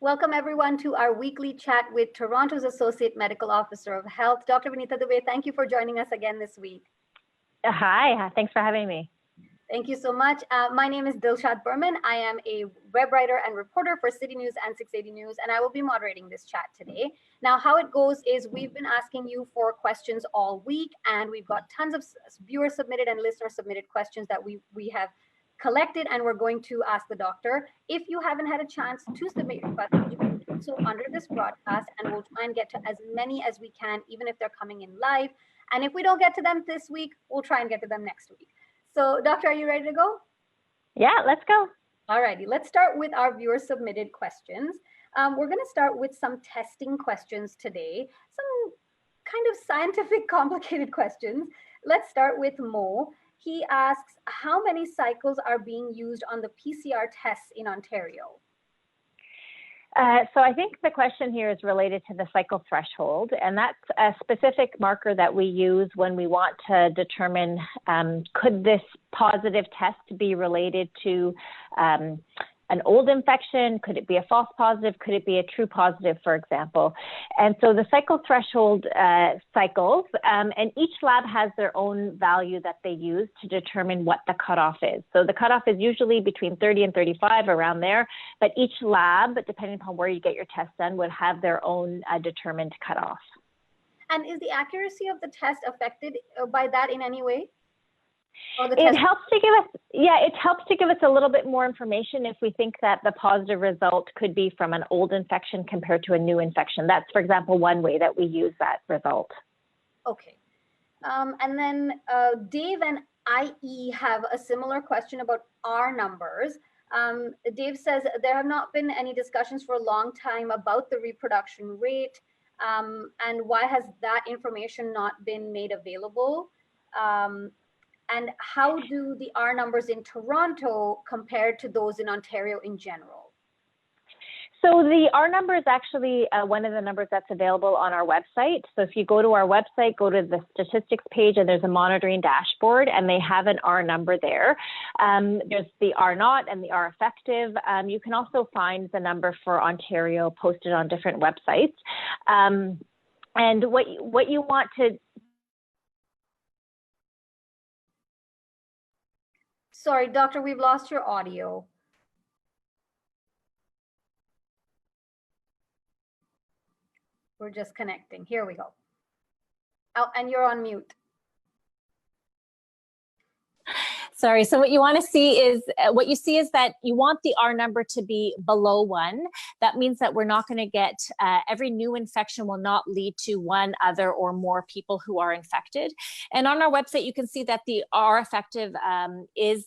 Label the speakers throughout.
Speaker 1: Welcome everyone to our weekly chat with Toronto's Associate Medical Officer of Health, Dr. Vinita Dubey. Thank you for joining us again this week.
Speaker 2: Hi, thanks for having me.
Speaker 1: Thank you so much. My name is Dilshad Burman. I am a web writer and reporter for CityNews and 680 News, and I will be moderating this chat today. Now, how it goes is we've been asking you for questions all week, and we've got tons of viewer submitted and listener submitted questions that we have collected, and we're going to ask the doctor. If you haven't had a chance to submit your questions, you can do so under this broadcast, and we'll try and get to as many as we can, even if they're coming in live. And if we don't get to them this week, we'll try and get to them next week. So, Doctor, are you ready to go?
Speaker 2: Yeah, let's go.
Speaker 1: All righty, let's start with our viewer submitted questions. We're going to start with some testing questions today, some kind of scientific, complicated questions. Let's start with Mo. He asks, how many cycles are being used on the PCR tests in Ontario?
Speaker 2: So I think the question here is related to the cycle threshold, and that's a specific marker that we use when we want to determine could this positive test be related to an old infection? Could it be a false positive? Could it be a true positive, for example? And so the cycle threshold cycles, and each lab has their own value that they use to determine what the cutoff is. So the cutoff is usually between 30 and 35, around there, but each lab, depending upon where you get your test done, would have their own determined cutoff.
Speaker 1: And is the accuracy of the test affected by that in any way?
Speaker 2: It helps to give us a little bit more information if we think that the positive result could be from an old infection compared to a new infection. That's, for example, one way that we use that result.
Speaker 1: Okay. And then Dave and IE have a similar question about R numbers. Dave says there have not been any discussions for a long time about the reproduction rate, and why has that information not been made available? And how do the R numbers in Toronto compare to those in Ontario in general?
Speaker 2: So the R number is actually one of the numbers that's available on our website. So if you go to our website, go to the statistics page, and there's a monitoring dashboard, and they have an R number there. There's the R naught and the R effective. You can also find the number for Ontario posted on different websites. And what you want to...
Speaker 1: Sorry, Doctor, we've lost your audio. We're just connecting. Here we go. Oh, and you're on mute.
Speaker 3: Sorry. So what you want to see is, what you see is that you want the R number to be below 1. That means that we're not going to get, every new infection will not lead to one other or more people who are infected. And on our website, you can see that the R effective is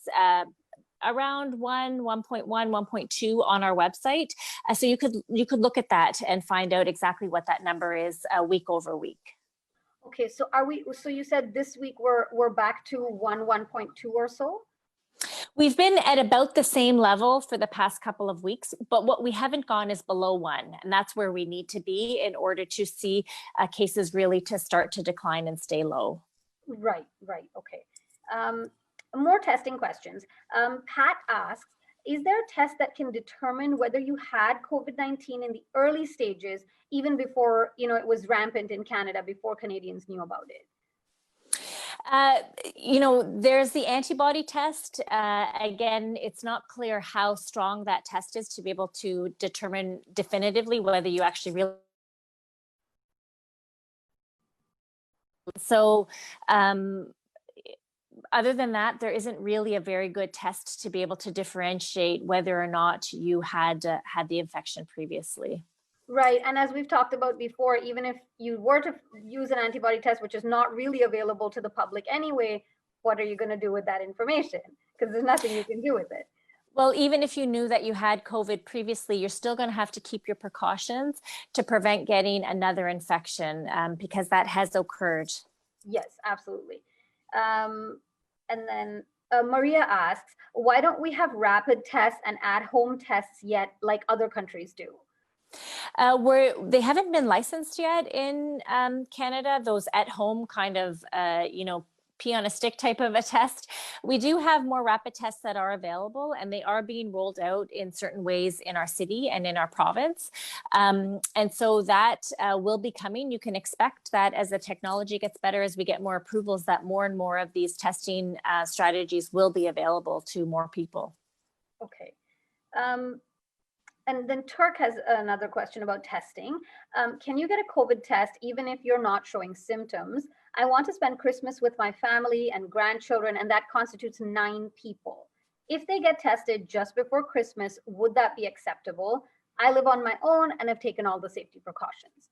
Speaker 3: around 1.1, 1.2 on our website. So you could look at that and find out exactly what that number is week over week.
Speaker 1: Okay, so so you said this week we're back to 1.2 or so?
Speaker 3: We've been at about the same level for the past couple of weeks, but what we haven't gone is below 1, and that's where we need to be in order to see cases really to start to decline and stay low.
Speaker 1: Right, okay. More testing questions. Pat asks, is there a test that can determine whether you had COVID-19 in the early stages, even before it was rampant in Canada, before Canadians knew about it?
Speaker 3: There's the antibody test. Again, it's not clear how strong that test is to be able to determine definitively whether you actually really. So, other than that, there isn't really a very good test to be able to differentiate whether or not you had the infection previously.
Speaker 1: Right, and as we've talked about before, even if you were to use an antibody test, which is not really available to the public anyway, what are you going to do with that information? Because there's nothing you can do with it.
Speaker 3: Well, even if you knew that you had COVID previously, you're still going to have to keep your precautions to prevent getting another infection, because that has occurred.
Speaker 1: Yes, absolutely. And then Maria asks, why don't we have rapid tests and at-home tests yet, like other countries do?
Speaker 3: They haven't been licensed yet in Canada. Those at-home kind of, pea on a stick type of a test. We do have more rapid tests that are available, and they are being rolled out in certain ways in our city and in our province. And so that will be coming. You can expect that as the technology gets better, as we get more approvals, that more and more of these testing strategies will be available to more people.
Speaker 1: Okay. And then Turk has another question about testing. Can you get a COVID test even if you're not showing symptoms? I want to spend Christmas with my family and grandchildren, and that constitutes 9 people. If they get tested just before Christmas, would that be acceptable? I live on my own and have taken all the safety precautions.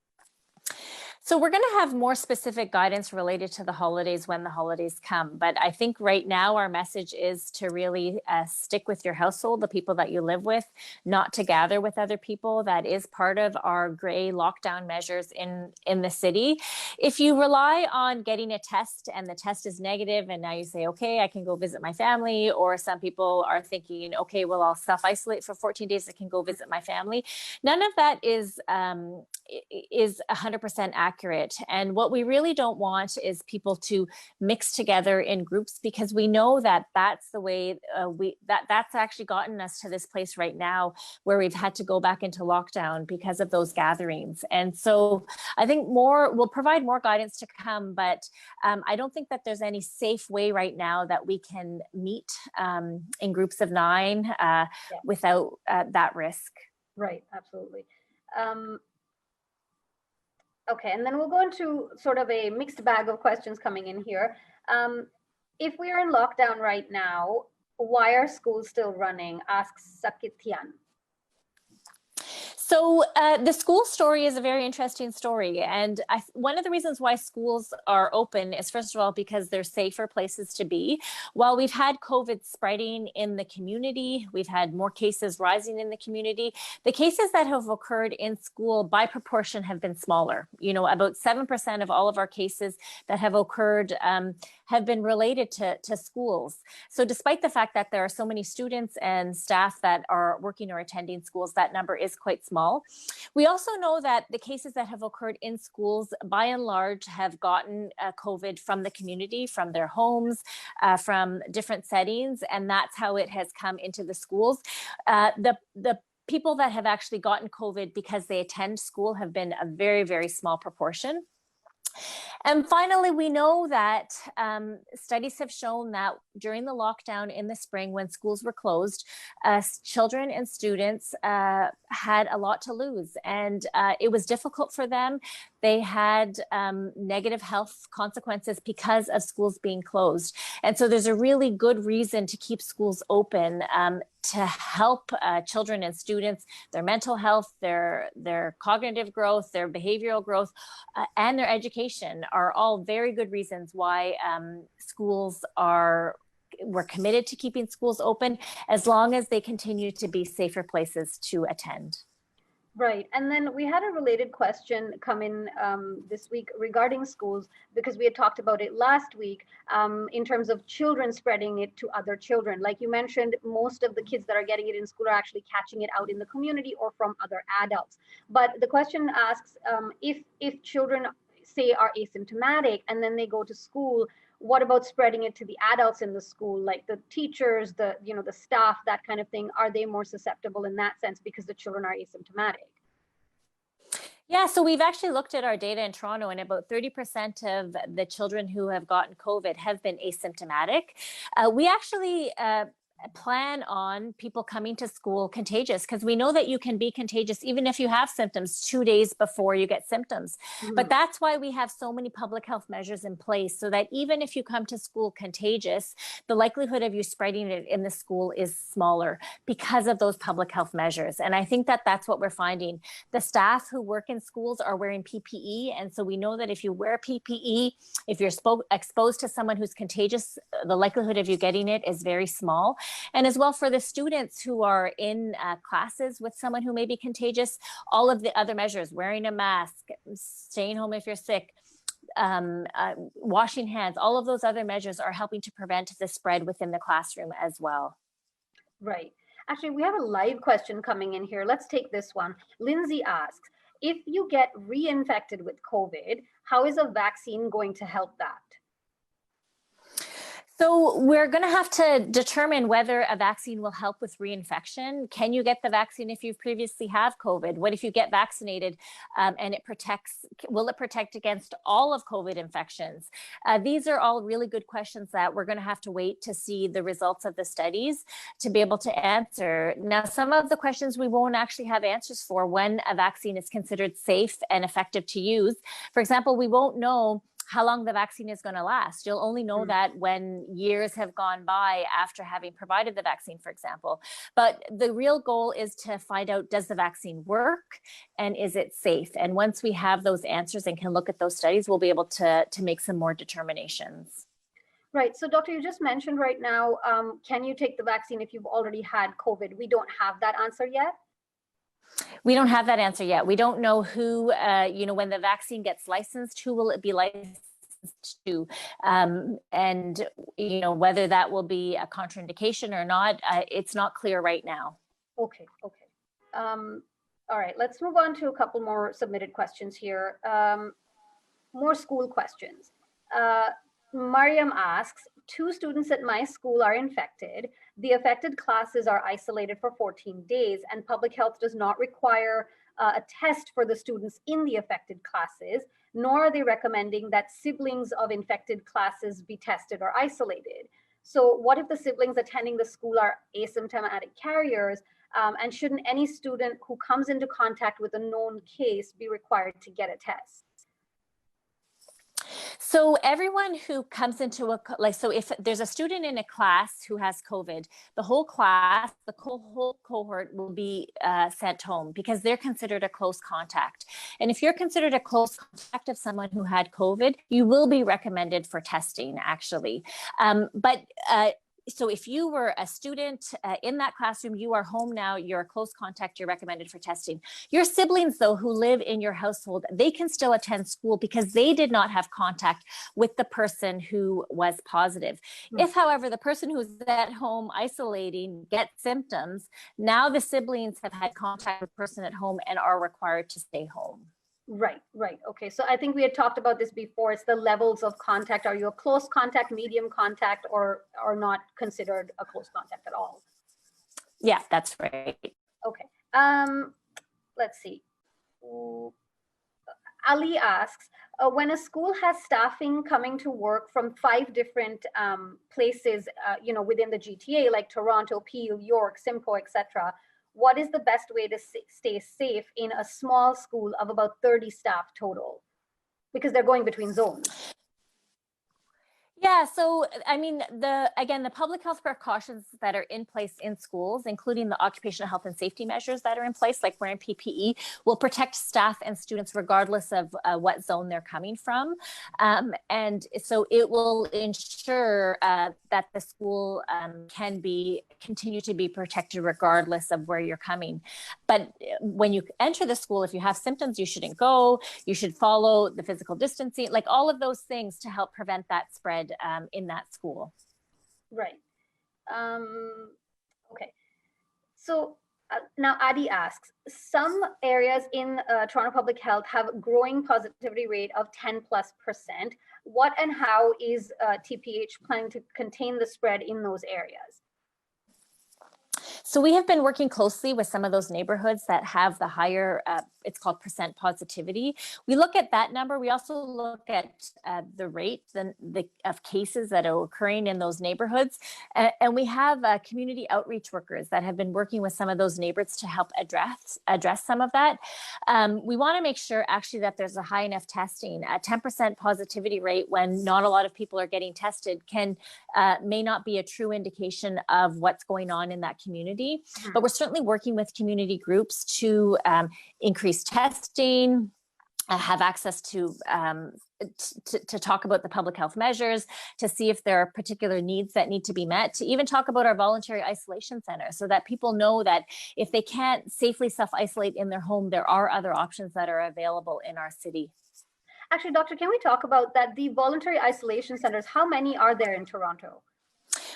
Speaker 3: So we're going to have more specific guidance related to the holidays when the holidays come. But I think right now our message is to really stick with your household, the people that you live with, not to gather with other people. That is part of our gray lockdown measures in the city. If you rely on getting a test and the test is negative and now you say, okay, I can go visit my family, or some people are thinking, okay, well, I'll self-isolate for 14 days, I can go visit my family. None of that is 100% accurate. And what we really don't want is people to mix together in groups, because we know that that's the way that's actually gotten us to this place right now where we've had to go back into lockdown because of those gatherings. And so I think we'll provide more guidance to come, but I don't think that there's any safe way right now that we can meet in groups of 9 without that risk.
Speaker 1: Right, absolutely. Okay, and then we'll go into sort of a mixed bag of questions coming in here. If we are in lockdown right now, why are schools still running? Asks Sakityan.
Speaker 3: So the school story is a very interesting story. And one of the reasons why schools are open is, first of all, because they're safer places to be. While we've had COVID spreading in the community, we've had more cases rising in the community, the cases that have occurred in school by proportion have been smaller. You know, about 7% of all of our cases that have occurred have been related to schools. So despite the fact that there are so many students and staff that are working or attending schools, that number is quite small. We also know that the cases that have occurred in schools, by and large, have gotten COVID from the community, from their homes, from different settings, and that's how it has come into the schools. The people that have actually gotten COVID because they attend school have been a very, very small proportion. And finally, we know that studies have shown that during the lockdown in the spring, when schools were closed, children and students had a lot to lose, and it was difficult for them. They had negative health consequences because of schools being closed. And so there's a really good reason to keep schools open to help children and students, their mental health, their cognitive growth, their behavioral growth, and their education are all very good reasons why we're committed to keeping schools open, as long as they continue to be safer places to attend.
Speaker 1: Right. And then we had a related question come in this week regarding schools, because we had talked about it last week in terms of children spreading it to other children. Like you mentioned, most of the kids that are getting it in school are actually catching it out in the community or from other adults. But the question asks, if children, say, are asymptomatic and then they go to school, what about spreading it to the adults in the school, like the teachers, the staff, that kind of thing? Are they more susceptible in that sense because the children are asymptomatic?
Speaker 3: Yeah, so we've actually looked at our data in Toronto, and about 30% of the children who have gotten COVID have been asymptomatic. We actually plan on people coming to school contagious, because we know that you can be contagious even if you have symptoms 2 days before you get symptoms. Mm-hmm. But that's why we have so many public health measures in place, so that even if you come to school contagious, the likelihood of you spreading it in the school is smaller because of those public health measures. And I think that that's what we're finding. The staff who work in schools are wearing PPE. And so we know that if you wear PPE, if you're exposed to someone who's contagious, the likelihood of you getting it is very small. And as well for the students who are in classes with someone who may be contagious, all of the other measures, wearing a mask, staying home if you're sick, washing hands, all of those other measures are helping to prevent the spread within the classroom as well.
Speaker 1: Right. Actually, we have a live question coming in here. Let's take this one. Lindsay asks, if you get reinfected with COVID, how is a vaccine going to help that?
Speaker 3: So we're going to have to determine whether a vaccine will help with reinfection. Can you get the vaccine if you previously have COVID? What if you get vaccinated and it protects? Will it protect against all of COVID infections? These are all really good questions that we're going to have to wait to see the results of the studies to be able to answer. Now, some of the questions we won't actually have answers for when a vaccine is considered safe and effective to use. For example, we won't know how long the vaccine is going to last. You'll only know that when years have gone by after having provided the vaccine, for example. But the real goal is to find out, does the vaccine work and is it safe? And once we have those answers and can look at those studies, we'll be able to make some more determinations.
Speaker 1: Right. So, doctor, you just mentioned right now, can you take the vaccine if you've already had COVID? We don't have that answer yet.
Speaker 3: We don't have that answer yet. We don't know who, when the vaccine gets licensed, who will it be licensed to? And, whether that will be a contraindication or not, it's not clear right now.
Speaker 1: Okay. All right. Let's move on to a couple more submitted questions here. More school questions. Mariam asks, 2 students at my school are infected. The affected classes are isolated for 14 days, and public health does not require a test for the students in the affected classes, nor are they recommending that siblings of infected classes be tested or isolated. So what if the siblings attending the school are asymptomatic carriers, and shouldn't any student who comes into contact with a known case be required to get a test?
Speaker 3: So everyone who comes into so if there's a student in a class who has COVID, the whole class, the whole cohort will be sent home because they're considered a close contact. And if you're considered a close contact of someone who had COVID, you will be recommended for testing, actually. So if you were a student in that classroom, you are home now, you're a close contact, you're recommended for testing. Your siblings, though, who live in your household, they can still attend school because they did not have contact with the person who was positive. If, however, the person who's at home isolating gets symptoms, now the siblings have had contact with the person at home and are required to stay home.
Speaker 1: Right. Okay. So I think we had talked about this before. It's the levels of contact. Are you a close contact, medium contact, or not considered a close contact at all?
Speaker 3: Yeah, that's right.
Speaker 1: Okay. Let's see. Ali asks, when a school has staffing coming to work from 5 different places, within the GTA, like Toronto, Peel, York, Simcoe, etc., what is the best way to stay safe in a small school of about 30 staff total? Because they're going between zones.
Speaker 3: Yeah, so I mean, the public health precautions that are in place in schools, including the occupational health and safety measures that are in place, like wearing PPE, will protect staff and students regardless of what zone they're coming from. And so it will ensure that the school can continue to be protected regardless of where you're coming. But when you enter the school, if you have symptoms, you shouldn't go. You should follow the physical distancing, like all of those things to help prevent that spread in that school.
Speaker 1: Right. Okay. So now Adi asks, some areas in Toronto Public Health have a growing positivity rate of 10+%. What and how is TPH planning to contain the spread in those areas?
Speaker 3: So we have been working closely with some of those neighborhoods that have the higher, it's called percent positivity. We look at that number. We also look at the rate of cases that are occurring in those neighborhoods. And we have community outreach workers that have been working with some of those neighborhoods to help address some of that. We want to make sure actually that there's a high enough testing. A 10% positivity rate when not a lot of people are getting tested may not be a true indication of what's going on in that community. But we're certainly working with community groups to increase testing, have access to talk about the public health measures, to see if there are particular needs that need to be met, to even talk about our voluntary isolation center so that people know that if they can't safely self-isolate in their home, there are other options that are available in our city.
Speaker 1: Actually, doctor, can we talk about that? The voluntary isolation centers, how many are there in Toronto?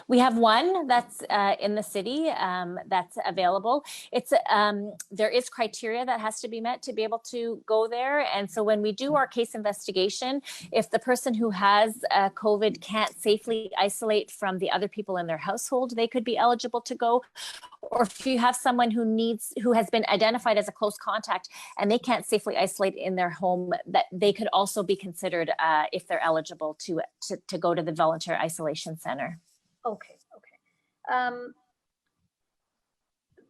Speaker 3: We have one that's in the city that's available. It's there is criteria that has to be met to be able to go there. And so when we do our case investigation, if the person who has COVID can't safely isolate from the other people in their household, they could be eligible to go. Or if you have someone who has been identified as a close contact and they can't safely isolate in their home, that they could also be considered if they're eligible to go to the voluntary isolation center.
Speaker 1: Okay.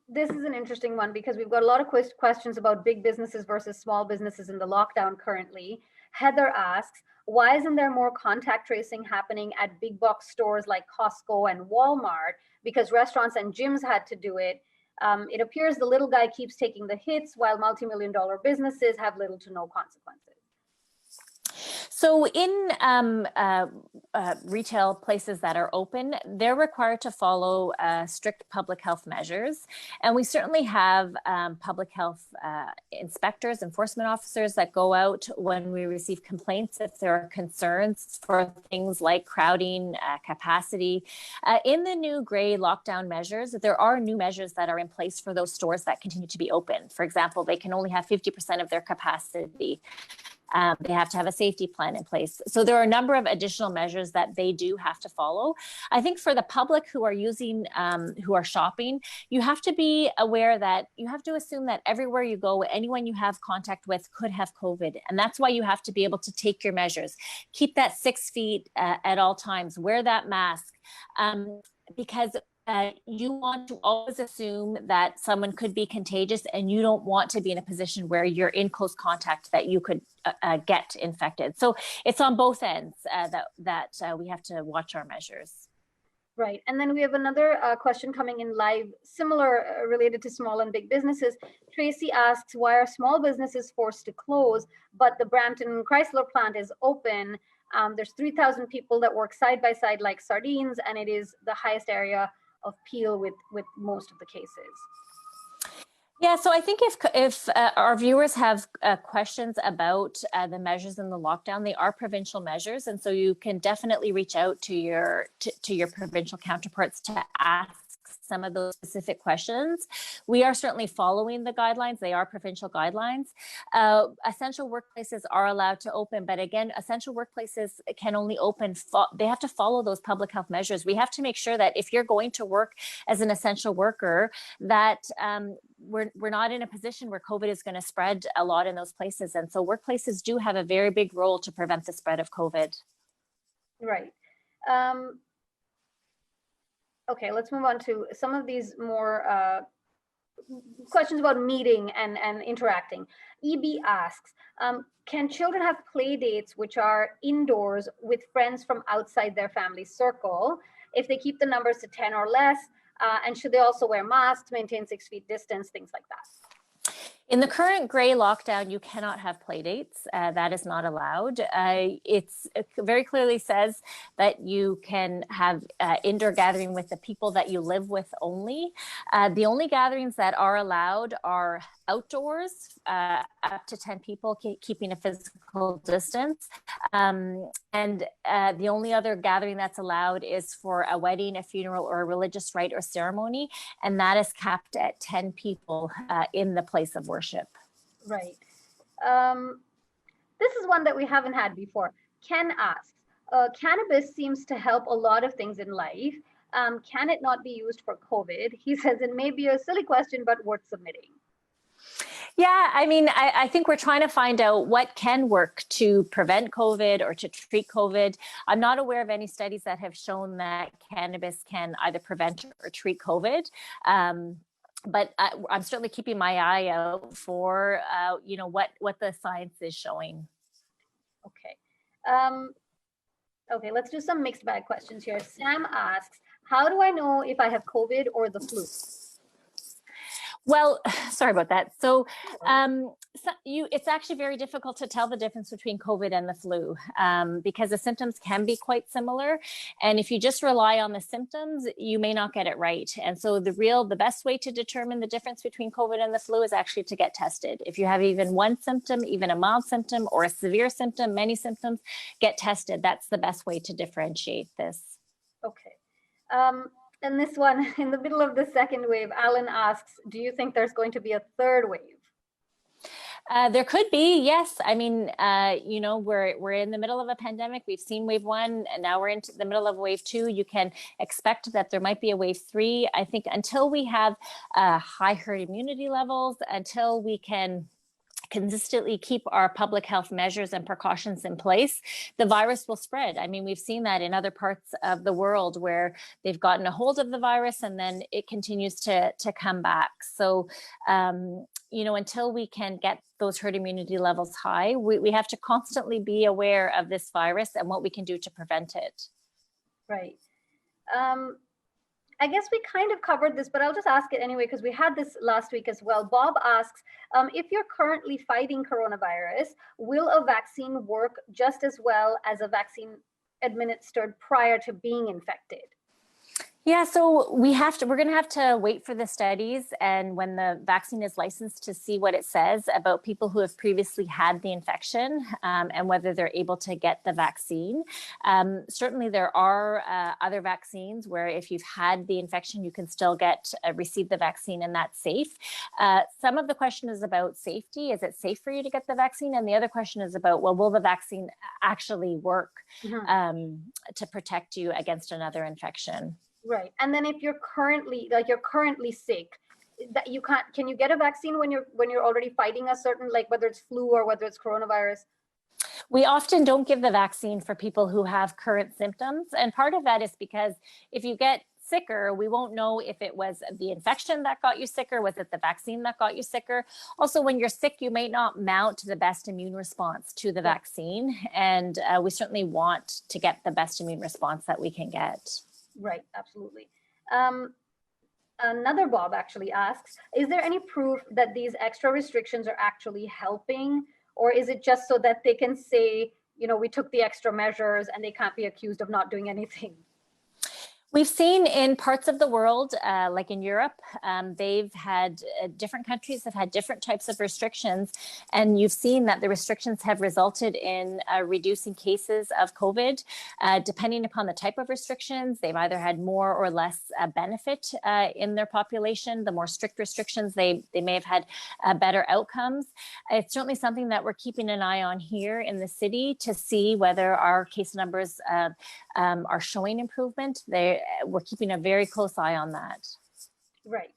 Speaker 1: This is an interesting one because we've got a lot of questions about big businesses versus small businesses in the lockdown currently. Heather asks, why isn't there more contact tracing happening at big box stores like Costco and Walmart? Because restaurants and gyms had to do it. It appears the little guy keeps taking the hits while multi-million-dollar businesses have little to no consequences.
Speaker 3: So in retail places that are open, they're required to follow strict public health measures. And we certainly have public health inspectors, enforcement officers that go out when we receive complaints if there are concerns for things like crowding, capacity. In the new gray lockdown measures, there are new measures that are in place for those stores that continue to be open. For example, they can only have 50% of their capacity. They have to have a safety plan in place. So there are a number of additional measures that they do have to follow. I think for the public who are using, who are shopping, you have to be aware that you have to assume that everywhere you go, anyone you have contact with could have COVID. And that's why you have to be able to take your measures. Keep that 6 feet at all times, wear that mask, because you want to always assume that someone could be contagious, and you don't want to be in a position where you're in close contact that you could get infected. So it's on both ends that we have to watch our measures.
Speaker 1: Right. And then we have another question coming in live, similar related to small and big businesses. Tracy asks, why are small businesses forced to close, but the Brampton Chrysler plant is open? There's 3,000 people that work side by side like sardines, and it is the highest area of Peel with most of the cases.
Speaker 3: Yeah, so I think if our viewers have questions about the measures in the lockdown, they are provincial measures, and so you can definitely reach out to your provincial counterparts to ask some of those specific questions. We are certainly following the guidelines. They are provincial guidelines. Essential workplaces are allowed to open, but again, essential workplaces can only open, they have to follow those public health measures. We have to make sure that if you're going to work as an essential worker, that we're not in a position where COVID is going to spread a lot in those places. And so workplaces do have a very big role to prevent the spread of COVID.
Speaker 1: Right. Okay, let's move on to some of these more questions about meeting and interacting. EB asks, can children have play dates which are indoors with friends from outside their family circle if they keep the numbers to 10 or less? And should they also wear masks, maintain 6 feet distance, things like that?
Speaker 3: In the current gray lockdown, you cannot have play dates. That is not allowed. It very clearly says that you can have indoor gathering with the people that you live with only. The only gatherings that are allowed are outdoors, up to 10 people, keeping a physical distance. And the only other gathering that's allowed is for a wedding, a funeral, or a religious rite or ceremony. And that is capped at 10 people in the place of worship.
Speaker 1: Right. This is one that we haven't had before. Ken asks, cannabis seems to help a lot of things in life. Can it not be used for COVID? He says it may be a silly question, but worth submitting.
Speaker 3: Yeah, I mean, I think we're trying to find out what can work to prevent COVID or to treat COVID. I'm not aware of any studies that have shown that cannabis can either prevent or treat COVID. But I'm certainly keeping my eye out for, what the science is showing.
Speaker 1: Okay. Okay, let's do some mixed bag questions here. Sam asks, how do I know if I have COVID or the flu?
Speaker 3: Well, sorry about that. So it's actually very difficult to tell the difference between COVID and the flu because the symptoms can be quite similar. And if you just rely on the symptoms, you may not get it right. And so the best way to determine the difference between COVID and the flu is actually to get tested. If you have even one symptom, even a mild symptom or a severe symptom, many symptoms, get tested. That's the best way to differentiate this.
Speaker 1: Okay. And this one, in the middle of the second wave, Alan asks, do you think there's going to be a third wave?
Speaker 3: There could be, yes. I mean, you know, we're in the middle of a pandemic. We've seen wave one, and now we're into the middle of wave two. You can expect that there might be a wave three. I think until we have high herd immunity levels, until we can consistently keep our public health measures and precautions in place, the virus will spread. I mean, we've seen that in other parts of the world where they've gotten a hold of the virus and then it continues to come back. So, you know, until we can get those herd immunity levels high, we have to constantly be aware of this virus and what we can do to prevent it.
Speaker 1: Right. I guess we kind of covered this, but I'll just ask it anyway, because we had this last week as well. Bob asks, if you're currently fighting coronavirus, will a vaccine work just as well as a vaccine administered prior to being infected?
Speaker 3: Yeah, so we're going to have to wait for the studies and when the vaccine is licensed to see what it says about people who have previously had the infection and whether they're able to get the vaccine. Certainly there are other vaccines where if you've had the infection, you can still receive the vaccine and that's safe. Some of the question is about safety. Is it safe for you to get the vaccine? And the other question is about, well, will the vaccine actually work to protect you against another infection?
Speaker 1: Right. And then if you're currently sick, that can you get a vaccine when you're already fighting a certain, like whether it's flu or whether it's coronavirus?
Speaker 3: We often don't give the vaccine for people who have current symptoms. And part of that is because if you get sicker, we won't know if it was the infection that got you sicker, was it the vaccine that got you sicker? Also, when you're sick, you may not mount the best immune response to the vaccine. And we certainly want to get the best immune response that we can get.
Speaker 1: Right, absolutely. Another Bob actually asks, is there any proof that these extra restrictions are actually helping, or is it just so that they can say, you know, we took the extra measures and they can't be accused of not doing anything?
Speaker 3: We've seen in parts of the world, like in Europe, they've had different countries have had different types of restrictions. And you've seen that the restrictions have resulted in reducing cases of COVID. Depending upon the type of restrictions, they've either had more or less benefit in their population. The more strict restrictions, they may have had better outcomes. It's certainly something that we're keeping an eye on here in the city to see whether our case numbers are showing improvement. We're keeping a very close eye on that.
Speaker 1: Right.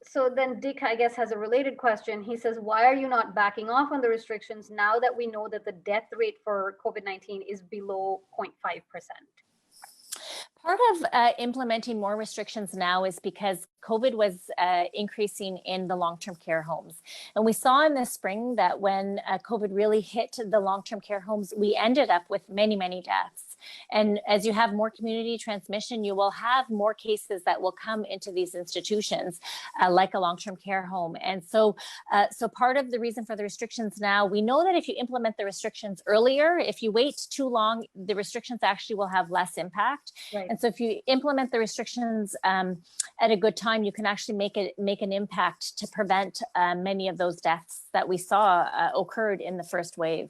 Speaker 1: So then Dick, I guess, has a related question. He says, why are you not backing off on the restrictions now that we know that the death rate for COVID-19 is below 0.5%?
Speaker 3: Part of implementing more restrictions now is because COVID was increasing in the long-term care homes. And we saw in the spring that when COVID really hit the long-term care homes, we ended up with many, many deaths. And as you have more community transmission, you will have more cases that will come into these institutions, like a long-term care home. And so, so part of the reason for the restrictions now, we know that if you implement the restrictions earlier, if you wait too long, the restrictions actually will have less impact. Right. And so if you implement the restrictions at a good time, you can actually make an impact to prevent many of those deaths that we saw occurred in the first wave.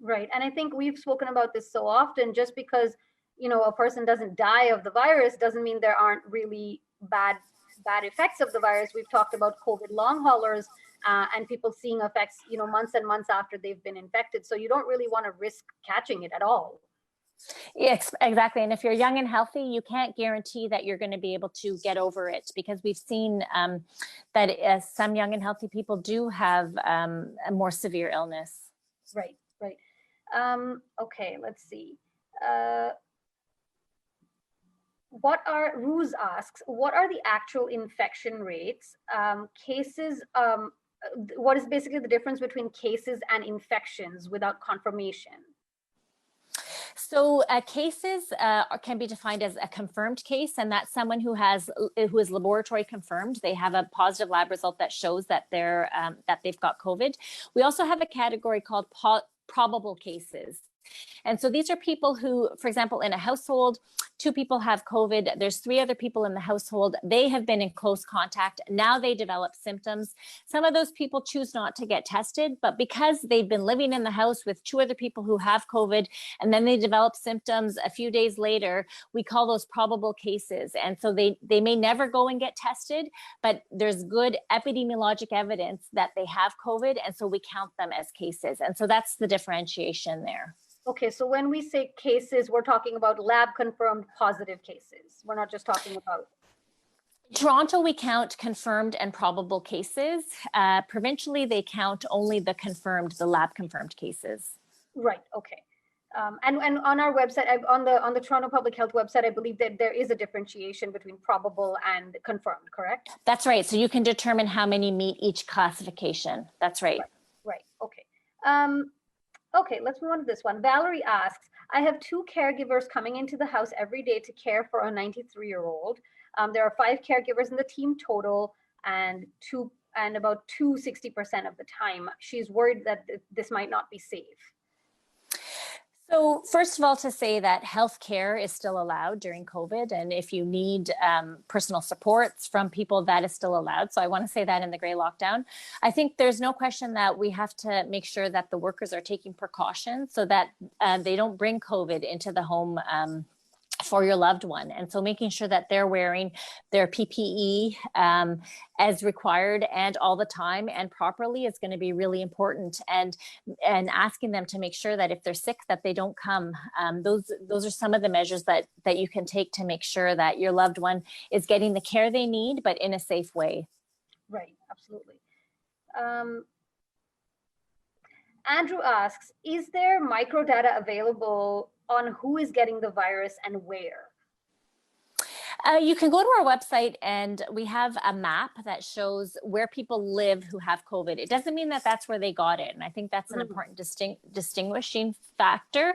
Speaker 1: Right. And I think we've spoken about this so often. Just because, you know, a person doesn't die of the virus doesn't mean there aren't really bad effects of the virus. We've talked about COVID long haulers and people seeing effects, you know, months and months after they've been infected. So you don't really want to risk catching it at all.
Speaker 3: Yes, exactly. And if you're young and healthy, you can't guarantee that you're going to be able to get over it, because we've seen that some young and healthy people do have a more severe illness.
Speaker 1: Right, right. Okay, let's see. Ruse asks, what are the actual infection rates? Cases, what is basically the difference between cases and infections without confirmation?
Speaker 3: So cases can be defined as a confirmed case, and that's someone who is laboratory confirmed. They have a positive lab result that shows that they've got COVID. We also have a category called probable cases. And so these are people who, for example, in a household, 2 people have COVID. There's 3 other people in the household. They have been in close contact. Now they develop symptoms. Some of those people choose not to get tested, but because they've been living in the house with 2 other people who have COVID, and then they develop symptoms a few days later, we call those probable cases. And so they may never go and get tested, but there's good epidemiologic evidence that they have COVID, and so we count them as cases. And so that's the differentiation there.
Speaker 1: Okay, so when we say cases, we're talking about lab confirmed positive cases. We're not just talking about.
Speaker 3: In Toronto, we count confirmed and probable cases. Provincially, they count only the lab confirmed cases.
Speaker 1: Right. Okay. And on our website, on the Toronto Public Health website, I believe that there is a differentiation between probable and confirmed, correct?
Speaker 3: That's right. So you can determine how many meet each classification. That's right.
Speaker 1: Right. Okay. Okay, let's move on to this one. Valerie asks, I have 2 caregivers coming into the house every day to care for a 93-year-old. There are 5 caregivers in the team total, and about 60% of the time. She's worried that this might not be safe.
Speaker 3: So first of all, to say that healthcare is still allowed during COVID, and if you need personal supports from people, that is still allowed. So I want to say that in the gray lockdown. I think there's no question that we have to make sure that the workers are taking precautions so that they don't bring COVID into the home for your loved one. And so making sure that they're wearing their PPE as required and all the time and properly is going to be really important. And asking them to make sure that if they're sick, that they don't come. Those are some of the measures that you can take to make sure that your loved one is getting the care they need, but in a safe way.
Speaker 1: Right, absolutely. Andrew asks, is there microdata available on who is getting the virus and where?
Speaker 3: You can go to our website and we have a map that shows where people live who have COVID. It doesn't mean that that's where they got it. And I think that's an important distinguishing factor.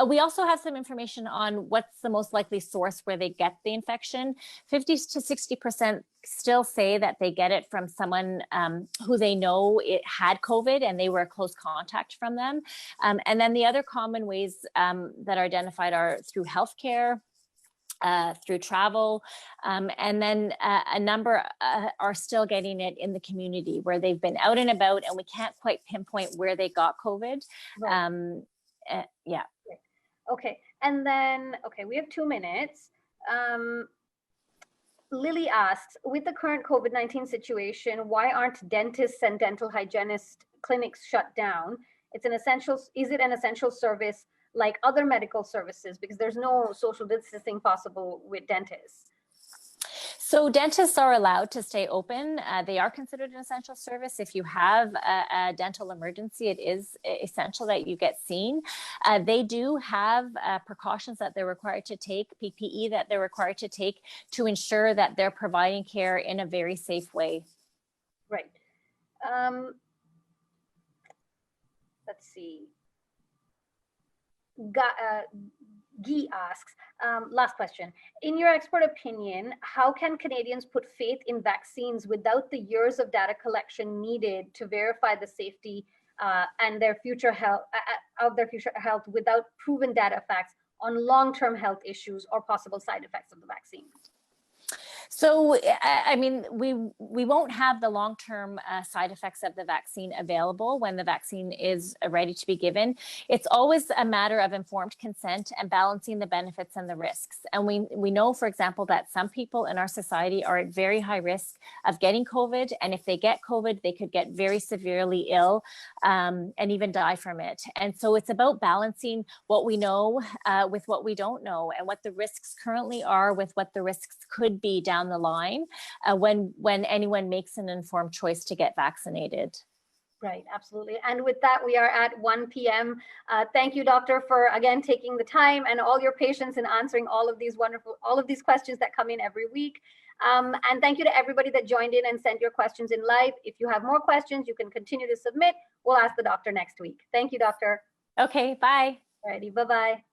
Speaker 3: We also have some information on what's the most likely source where they get the infection. 50 to 60% still say that they get it from someone who they know it had COVID and they were a close contact from them. And then the other common ways that are identified are through healthcare, through travel, and then a number are still getting it in the community where they've been out and about and we can't quite pinpoint where they got COVID.
Speaker 1: Right.
Speaker 3: Yeah.
Speaker 1: Okay, and then, okay, we have 2 minutes. Lily asks, with the current COVID-19 situation, why aren't dentists and dental hygienist clinics shut down? Is it an essential service like other medical services, because there's no social distancing possible with dentists?
Speaker 3: So dentists are allowed to stay open. They are considered an essential service. If you have a dental emergency, it is essential that you get seen. They do have precautions that they're required to take, PPE that they're required to take to ensure that they're providing care in a very safe way.
Speaker 1: Right. Let's see. Guy asks, last question. In your expert opinion, how can Canadians put faith in vaccines without the years of data collection needed to verify the safety and their future health without proven data facts on long-term health issues or possible side effects of the vaccine?
Speaker 3: So, I mean, we won't have the long-term side effects of the vaccine available when the vaccine is ready to be given. It's always a matter of informed consent and balancing the benefits and the risks. And we know, for example, that some people in our society are at very high risk of getting COVID. And if they get COVID, they could get very severely ill and even die from it. And so it's about balancing what we know with what we don't know and what the risks currently are with what the risks could be down the line when anyone makes an informed choice to get vaccinated.
Speaker 1: Right, absolutely. And with that, we are at 1 p.m. Thank you, doctor, for again taking the time and all your patience in answering all of these questions that come in every week. And thank you to everybody that joined in and sent your questions in live. If you have more questions, you can continue to submit. We'll ask the doctor next week. Thank you, doctor.
Speaker 3: Okay, bye.
Speaker 1: Alrighty, bye-bye.